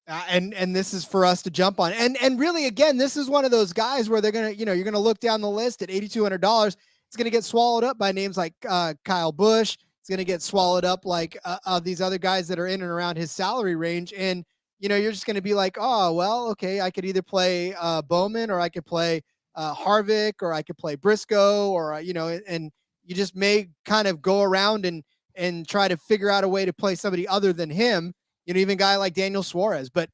And this is for us to jump on. And really, again, this is one of those guys where they're going to, you're going to look down the list at $8,200. It's going to get swallowed up by names like Kyle Busch. It's going to get swallowed up like these other guys that are in and around his salary range. And, you're just going to be like, oh, well, okay, I could either play Bowman, or I could play Harvick, or I could play Briscoe, or, and you just may kind of go around and try to figure out a way to play somebody other than him. Even a guy like Daniel Suarez. But,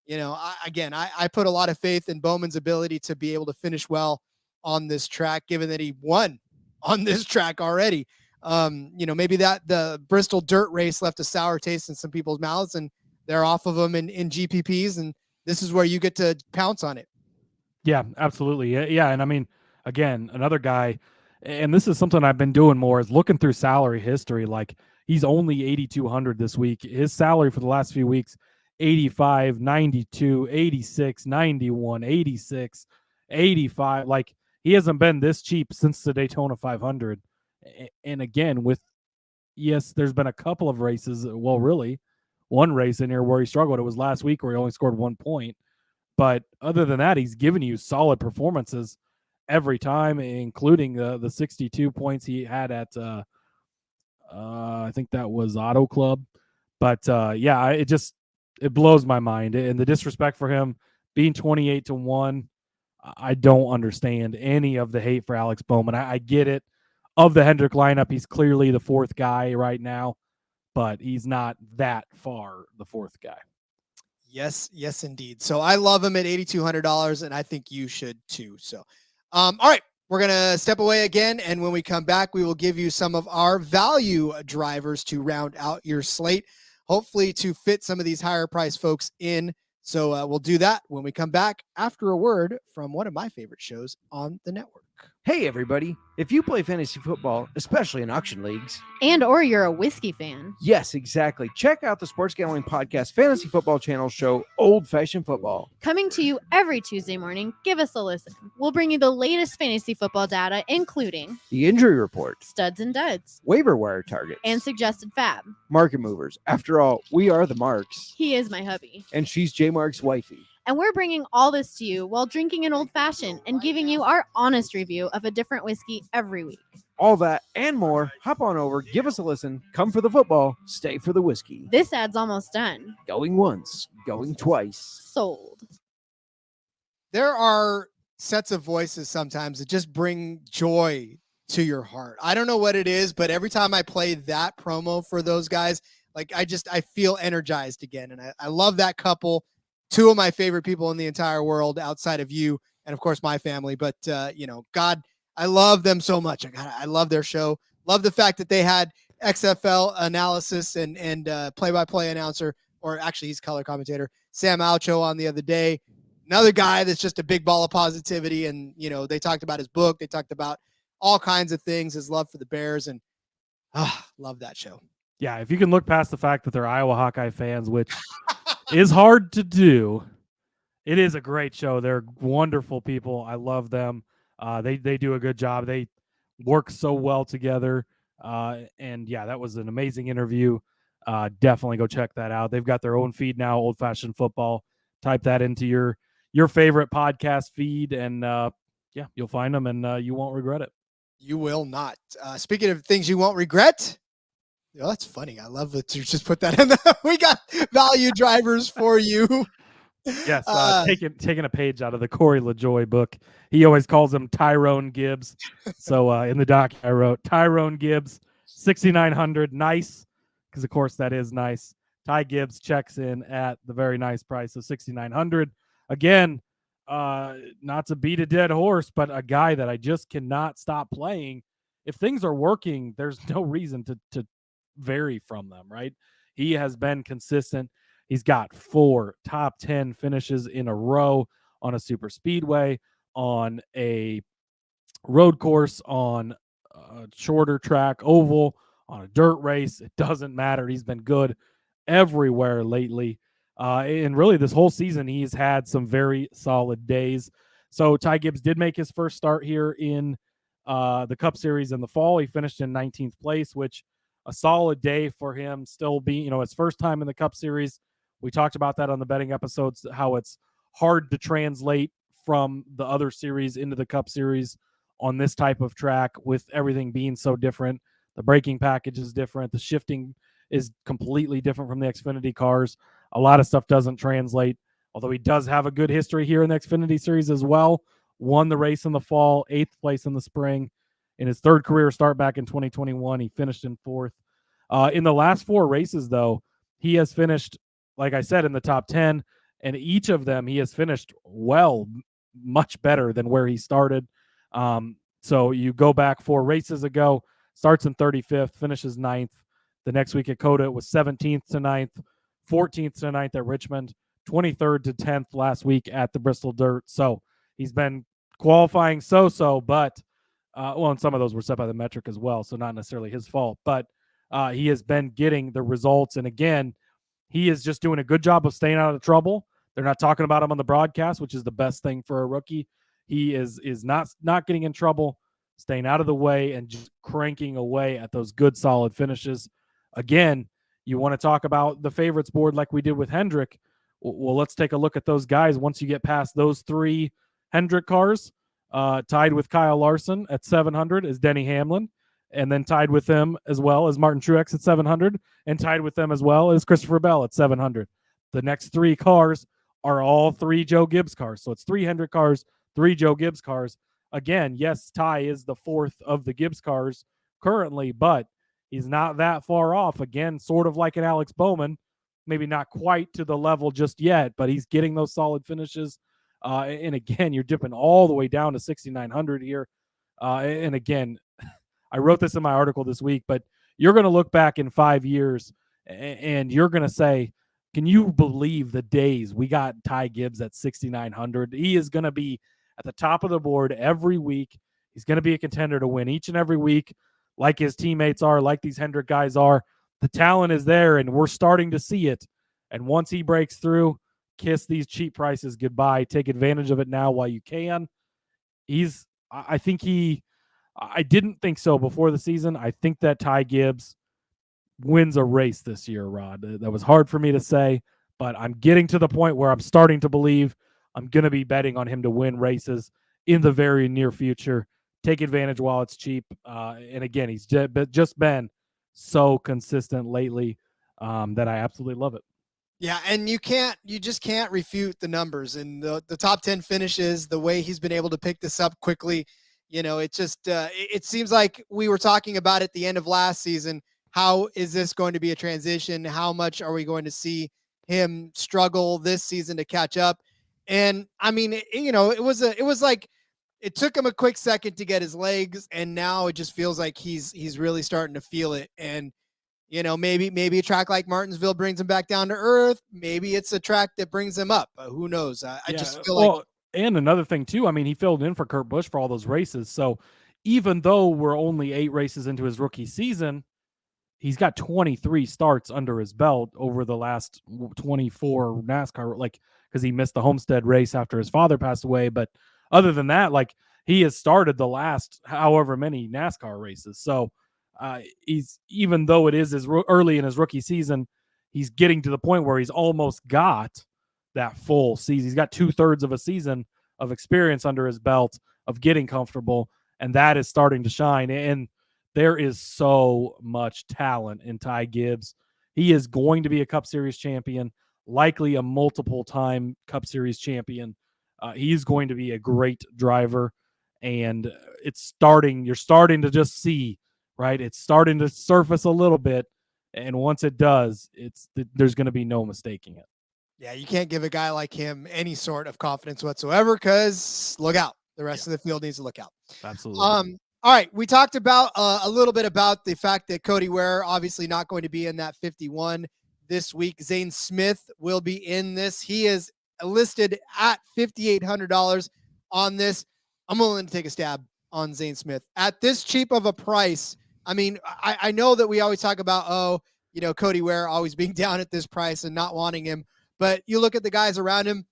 I put a lot of faith in Bowman's ability to be able to finish well on this track, given that he won on this track already. Maybe that the Bristol dirt race left a sour taste in some people's mouths, and they're off of them in GPPs. And this is where you get to pounce on it. Yeah, absolutely. Yeah. And I mean, again, another guy, and this is something I've been doing more, is looking through salary history. Like, he's only 8,200 this week. His salary for the last few weeks, 85, 92, 86, 91, 86, 85. Like, he hasn't been this cheap since the Daytona 500. And again, yes, there's been a couple of races. Well, really, one race in here where he struggled. It was last week where he only scored 1 point. But other than that, he's given you solid performances every time, including the 62 points he had at I think that was Auto Club. But it blows my mind. And the disrespect for him being 28-1, I don't understand any of the hate for Alex Bowman. I get it. Of the Hendrick lineup, he's clearly the 4th guy right now, but he's not that far the 4th guy. Yes, indeed. So I love him at $8,200, and I think you should too. So All right. We're going to step away again, and when we come back, we will give you some of our value drivers to round out your slate, hopefully to fit some of these higher price folks in. So we'll do that when we come back after a word from one of my favorite shows on the network. Hey, everybody. If you play fantasy football, especially in auction leagues, or you're a whiskey fan. Yes, exactly. Check out the Sports Gambling Podcast Fantasy Football Channel show, Old Fashioned Football. Coming to you every Tuesday morning, give us a listen. We'll bring you the latest fantasy football data, including The injury report, studs and duds, waiver wire targets, and suggested fab. market movers. After all, we are the Marks. He is my hubby. And she's J Mark's wifey. And we're bringing all this to you while drinking an old fashioned and giving you our honest review of a different whiskey every week. All that and more. Hop on over, give us a listen, come for the football, stay for the whiskey. This ad's almost done. Going once, going twice. Sold. There are sets of voices sometimes that just bring joy to your heart. I don't know what it is, but every time I play that promo for those guys, like I feel energized again. And I love that couple. Two of my favorite people in the entire world outside of you and of course my family. But God, I love them so much. I love their show. Love the fact that they had XFL analysis and play-by-play announcer, or actually he's color commentator, Sam Alcho on the other day. Another guy that's just a big ball of positivity. And, they talked about his book. They talked about all kinds of things, his love for the Bears, and love that show. Yeah, if you can look past the fact that they're Iowa Hawkeye fans, which is hard to do, it is a great show. They're wonderful people. I love them. They do a good job. They work so well together. And yeah, that was an amazing interview. Definitely go check that out. They've got their own feed now, Old Fashioned Football. Type that into your favorite podcast feed, and you'll find them, and you won't regret it. You will not. Speaking of things you won't regret, that's funny. I love that you just put that in there. We got value drivers for you. Yes, taking a page out of the Corey LaJoy book. He always calls him Tyrone Gibbs. So in the doc I wrote, Tyrone Gibbs, 6,900, nice, because of course that is nice. Ty Gibbs checks in at the very nice price of 6,900. Again, not to beat a dead horse, but a guy that I just cannot stop playing. If things are working, there's no reason to vary from them, right? He has been consistent. He's got 4 top 10 finishes in a row on a super speedway, on a road course, on a shorter track oval, on a dirt race. It doesn't matter. He's been good everywhere lately. And really this whole season, he's had some very solid days. So Ty Gibbs did make his first start here in the Cup Series in the fall. He finished in 19th place, which a solid day for him, still being, his first time in the Cup Series. We talked about that on the betting episodes, how it's hard to translate from the other series into the Cup Series on this type of track with everything being so different. The braking package is different. The shifting is completely different from the Xfinity cars. A lot of stuff doesn't translate, although he does have a good history here in the Xfinity Series as well. Won the race in the fall, 8th place in the spring. In his third career start back in 2021, he finished in 4th. In the last 4 races, though, he has finished, like I said, in the top 10, and each of them he has finished well, much better than where he started. So you go back 4 races ago, starts in 35th, finishes 9th. The next week at Coda, it was 17th to 9th, 14th to 9th at Richmond, 23rd to 10th last week at the Bristol Dirt. So he's been qualifying so-so, but, and some of those were set by the metric as well, so not necessarily his fault, but he has been getting the results. And again, he is just doing a good job of staying out of trouble. They're not talking about him on the broadcast, which is the best thing for a rookie. He is not getting in trouble, staying out of the way, and just cranking away at those good, solid finishes. Again, you want to talk about the favorites board like we did with Hendrick. Well, let's take a look at those guys. Once you get past those 3 Hendrick cars, tied with Kyle Larson at 700 is Denny Hamlin, and then tied with him as well as Martin Truex at 700, and tied with them as well as Christopher Bell at 700. The next 3 cars are all 3 Joe Gibbs cars. So it's 3 Hendrick cars, 3 Joe Gibbs cars. Again, yes, Ty is the 4th of the Gibbs cars currently, but he's not that far off. Again, sort of like an Alex Bowman, maybe not quite to the level just yet, but he's getting those solid finishes. And again, you're dipping all the way down to 6,900 here. And again, I wrote this in my article this week, but you're going to look back in 5 years and you're going to say, can you believe the days we got Ty Gibbs at 6,900? He is going to be at the top of the board every week. He's going to be a contender to win each and every week, like his teammates are, like these Hendrick guys are. The talent is there, and we're starting to see it. And once he breaks through, kiss these cheap prices goodbye. Take advantage of it now while you can. I didn't think so before the season. I think that Ty Gibbs wins a race this year, Rod. That was hard for me to say, but I'm getting to the point where I'm starting to believe I'm going to be betting on him to win races in the very near future. Take advantage while it's cheap. And again, he's just been so consistent lately that I absolutely love it. Yeah, and you just can't refute the numbers and the top 10 finishes, the way he's been able to pick this up quickly. It just it seems like we were talking about at the end of last season. How is this going to be a transition? How much are we going to see him struggle this season to catch up? And I mean, it was like it took him a quick second to get his legs, and now it just feels like he's really starting to feel it. And maybe a track like Martinsville brings him back down to earth. Maybe it's a track that brings him up. Who knows? I just feel like. And another thing too, I mean, he filled in for Kurt Busch for all those races. So even though we're only 8 races into his rookie season, he's got 23 starts under his belt over the last 24 NASCAR, because he missed the Homestead race after his father passed away. But other than that, he has started the last however many NASCAR races. So he's, even though it is early in his rookie season, he's getting to the point where he's almost got that full season. He's got 2/3 of a season of experience under his belt of getting comfortable, and that is starting to shine. And there is so much talent in Ty Gibbs. He is going to be a Cup Series champion, likely a multiple-time Cup Series champion. He's going to be a great driver, and you're starting to just see, right? It's starting to surface a little bit, and once it does, there's going to be no mistaking it. Yeah, you can't give a guy like him any sort of confidence whatsoever, because look out. The rest of the field needs to look out. Absolutely. All right, we talked about a little bit about the fact that Cody Ware obviously not going to be in that 51 this week. Zane Smith will be in this. He is listed at $5,800 on this. I'm willing to take a stab on Zane Smith at this cheap of a price. I mean, I know that we always talk about, Cody Ware always being down at this price and not wanting him, but you look at the guys around him.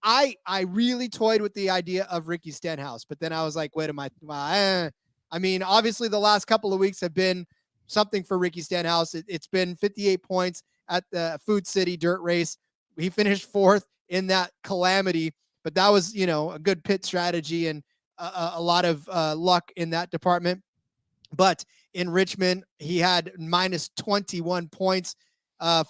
I really toyed with the idea of Ricky Stenhouse, but then I was like, wait a minute. I mean, obviously the last couple of weeks have been something for Ricky Stenhouse. It's been 58 points at the Food City Dirt Race. He finished 4th in that calamity, but that was, a good pit strategy and a lot of luck in that department. But in Richmond, he had minus 21 points,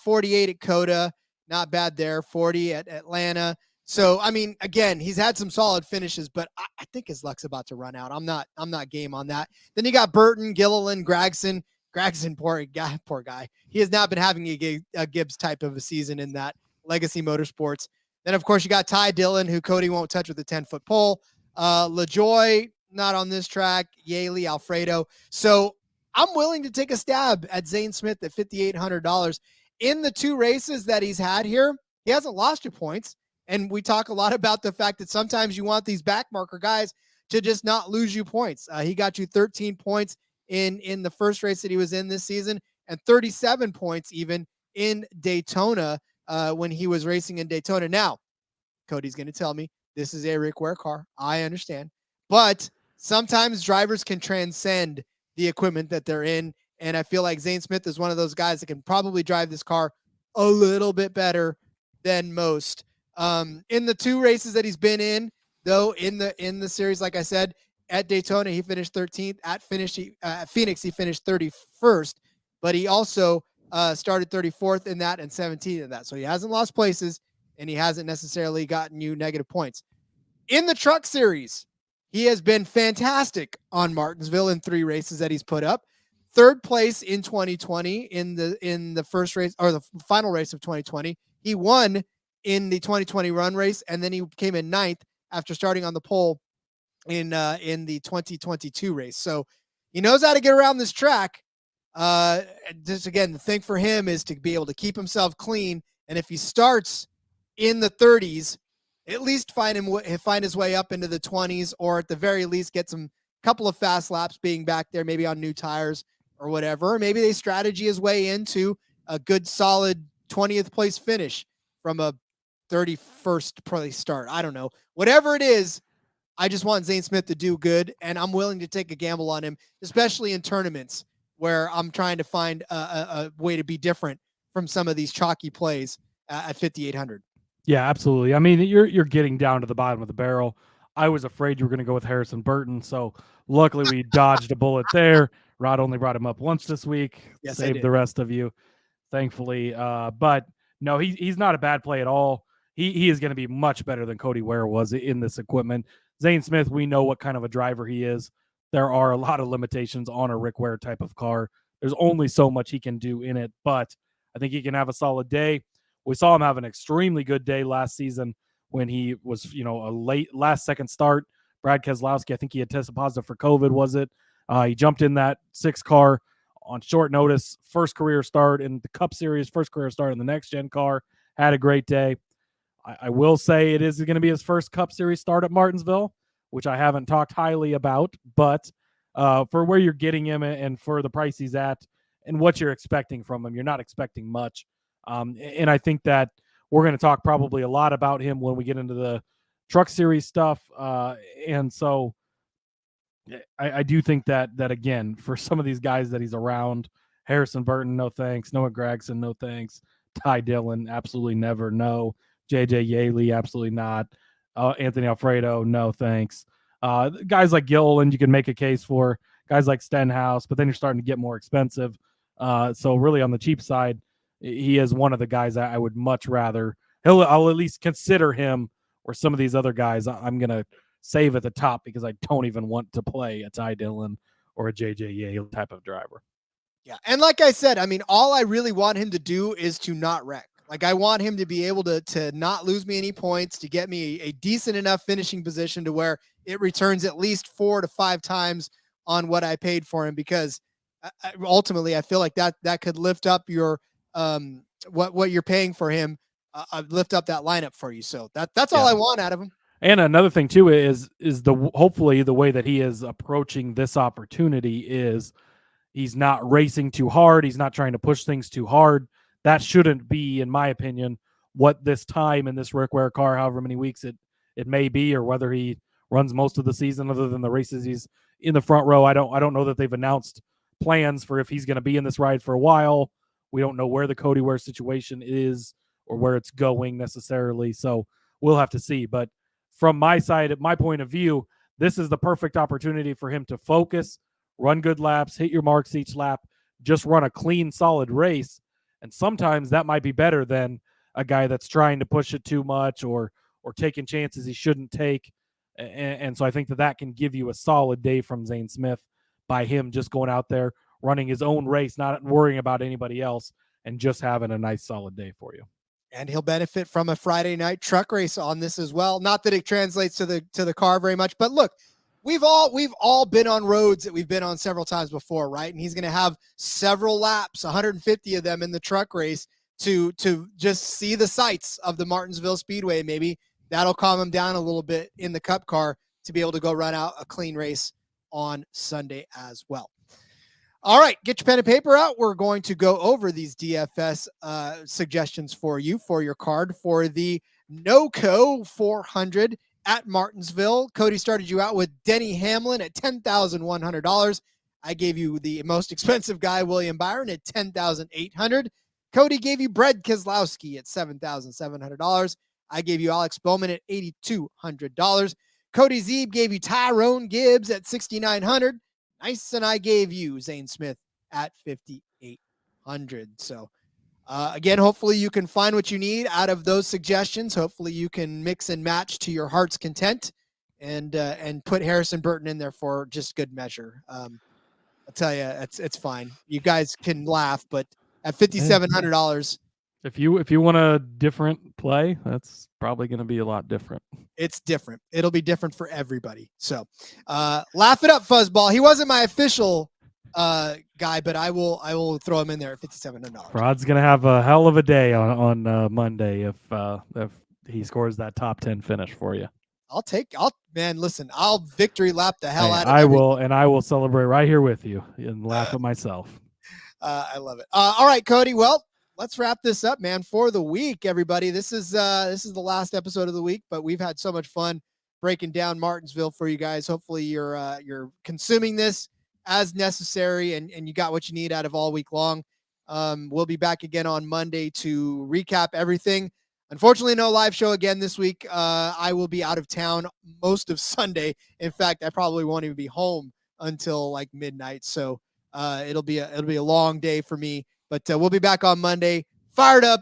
48 at Coda, not bad there, 40 at Atlanta. So, I mean, again, he's had some solid finishes, but I think his luck's about to run out. I'm not game on that. Then you got Burton, Gilliland, Gragson. Gragson, poor guy. He has not been having a Gibbs type of a season in that Legacy Motorsports. Then, of course, you got Ty Dillon, who Cody won't touch with a 10-foot pole. LaJoy, not on this track. Yaley, Alfredo. So I'm willing to take a stab at Zane Smith at $5,800. In the 2 races that he's had here, he hasn't lost 2 points. And we talk a lot about the fact that sometimes you want these backmarker guys to just not lose you points. He got you 13 points in the first race that he was in this season, and 37 points even in Daytona when he was racing in Daytona. Now, Cody's going to tell me this is a Rick Ware car. I understand. But sometimes drivers can transcend the equipment that they're in, and I feel like Zane Smith is one of those guys that can probably drive this car a little bit better than most. In the 2 races that he's been in, though, in the series, like I said, at Daytona, he finished 13th. At Phoenix, he finished 31st, but he also started 34th in that and 17th in that. So he hasn't lost places, and he hasn't necessarily gotten you negative points. In the Truck Series, he has been fantastic on Martinsville in 3 races that he's put up. 3rd place in 2020 in the first race, or the final race of 2020. He won in the 2020 run race, and then he came in 9th after starting on the pole in the 2022 race. So he knows how to get around this track. Just again, the thing for him is to be able to keep himself clean, and if he starts in the 30s, at least find his way up into the 20s, or at the very least get some couple of fast laps being back there, maybe on new tires or whatever. Maybe they strategy his way into a good solid 20th place finish from a 31st place start. I don't know. Whatever it is, I just want Zane Smith to do good, and I'm willing to take a gamble on him, especially in tournaments where I'm trying to find a way to be different from some of these chalky plays at 5,800. Yeah, absolutely. I mean, you're getting down to the bottom of the barrel. I was afraid you were going to go with Harrison Burton, so luckily we dodged a bullet there. Rod only brought him up once this week. Yes, saved the rest of you, thankfully. But no, he's not a bad play at all. He is going to be much better than Cody Ware was in this equipment. Zane Smith, we know what kind of a driver he is. There are a lot of limitations on a Rick Ware type of car. There's only so much he can do in it, but I think he can have a solid day. We saw him have an extremely good day last season when he was, a late last second start. Brad Keselowski, I think he had tested positive for COVID, was it? He jumped in that 6 car on short notice, first career start in the Cup Series, first career start in the next gen car, had a great day. I will say it is going to be his first Cup Series start at Martinsville, which I haven't talked highly about, but for where you're getting him and for the price he's at and what you're expecting from him, you're not expecting much. And I think that we're going to talk probably a lot about him when we get into the Truck Series stuff. And so I do think that again, for some of these guys that he's around, Harrison Burton, no thanks. Noah Gragson, no thanks. Ty Dillon, absolutely never, no. JJ Yaley, absolutely not. Anthony Alfredo, no thanks. Guys like Gilliland, you can make a case for. Guys like Stenhouse, but then you're starting to get more expensive. So really on the cheap side, he is one of the guys I would much rather. I'll at least consider him, or some of these other guys I'm going to save at the top because I don't even want to play a Ty Dillon or a JJ Yale type of driver. Yeah, and like I said, I mean, all I really want him to do is to not wreck. Like, I want him to be able to not lose me any points, to get me a decent enough finishing position to where it returns at least 4 to 5 times on what I paid for him, because ultimately I feel like that could lift up your what you're paying for him, lift up that lineup for you. So that's all I want out of him. And another thing too is hopefully the way that he is approaching this opportunity is he's not racing too hard. He's not trying to push things too hard. That shouldn't be, in my opinion, what this time in this Rick Ware car, however many weeks it may be, or whether he runs most of the season other than the races he's in the front row. I don't know that they've announced plans for if he's going to be in this ride for a while. We don't know where the Cody Ware situation is or where it's going necessarily. So we'll have to see. But from my side, at my point of view, this is the perfect opportunity for him to focus, run good laps, hit your marks each lap, just run a clean, solid race. And sometimes that might be better than a guy that's trying to push it too much or taking chances he shouldn't take. And so I think that can give you a solid day from Zane Smith by him just going out there, running his own race, not worrying about anybody else, and just having a nice solid day for you. And he'll benefit from a Friday night truck race on this as well. Not that it translates to the car very much, but look, we've all been on roads that we've been on several times before, right? And he's going to have several laps, 150 of them in the truck race to just see the sights of the Martinsville Speedway. Maybe that'll calm him down a little bit in the Cup car to be able to go run out a clean race on Sunday as well. All right, get your pen and paper out. We're going to go over these DFS suggestions for you for your card for the NOCO 400 at Martinsville. Cody started you out with Denny Hamlin at $10,100. I gave you the most expensive guy, William Byron, at $10,800. Cody gave you Brad Keselowski at $7,700. I gave you Alex Bowman at $8,200. Cody Zeeb gave you Tyrone Gibbs at $6,900. Nice, and I gave you Zane Smith at $5,800. So, again, hopefully you can find what you need out of those suggestions. Hopefully you can mix and match to your heart's content, and put Harrison Burton in there for just good measure. I'll tell you, it's fine. You guys can laugh, but at $5,700, if you want a different play, that's probably going to be a lot different. It's different. It'll be different for everybody. So laugh it up, Fuzzball. He wasn't my official guy, but I will throw him in there at $5,700. Rod's going to have a hell of a day on Monday if he scores that top 10 finish for you. I'll victory lap the hell out of I will celebrate right here with you and laugh at myself. I love it. All right, Cody. Well, let's wrap this up, man, for the week, everybody. This is the last episode of the week, but we've had so much fun breaking down Martinsville for you guys. Hopefully you're consuming this as necessary and you got what you need out of all week long. We'll be back again on Monday to recap everything. Unfortunately, no live show again this week. I will be out of town most of Sunday. In fact, I probably won't even be home until like midnight. So it'll be a long day for me. But we'll be back on Monday, fired up,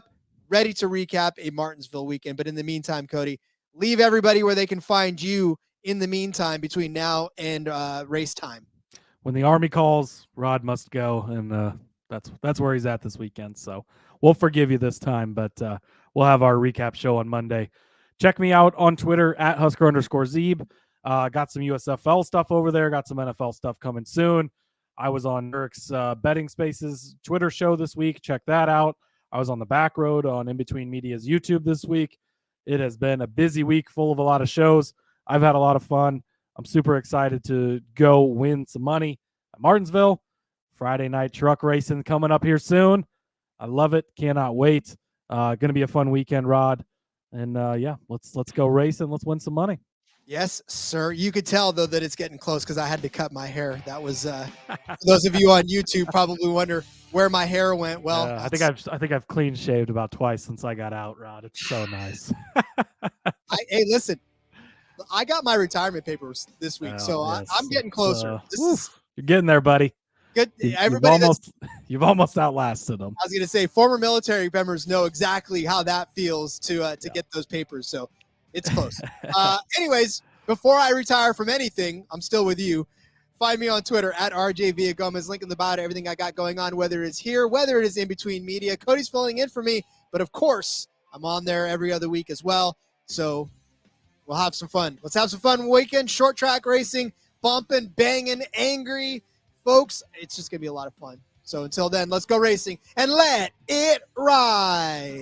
ready to recap a Martinsville weekend. But in the meantime, Cody, leave everybody where they can find you in the meantime between now and race time. When the Army calls, Rod must go, and that's where he's at this weekend. So we'll forgive you this time, but we'll have our recap show on Monday. Check me out on Twitter at Husker_Zeeb. Got some USFL stuff over there. Got some NFL stuff coming soon. I was on Eric's Betting Spaces Twitter show this week. Check that out. I was on the back road on In Between Media's YouTube this week. It has been a busy week full of a lot of shows. I've had a lot of fun. I'm super excited to go win some money at Martinsville. Friday night truck racing coming up here soon. I love it. Cannot wait. Going to be a fun weekend, Rod. And let's go racing. Let's win some money. Yes, sir. You could tell though that it's getting close because I had to cut my hair. That was those of you on YouTube probably wonder where my hair went. Well, I think I've clean shaved about twice since I got out, Rod. It's so nice. Hey, listen, I got my retirement papers this week, I'm getting closer. You're getting there, buddy. Good. You've almost outlasted them. I was going to say, former military members know exactly how that feels to get those papers. So it's close. Anyways, before I retire from anything, I'm still with you. Find me on Twitter at RJ Villagomez. Link in the bio to everything I got going on, whether it's here, whether it is in between media. Cody's filling in for me, but of course, I'm on there every other week as well. So we'll have some fun. Let's have some fun weekend. Short track racing, bumping, banging, angry. Folks, it's just going to be a lot of fun. So until then, let's go racing and let it ride.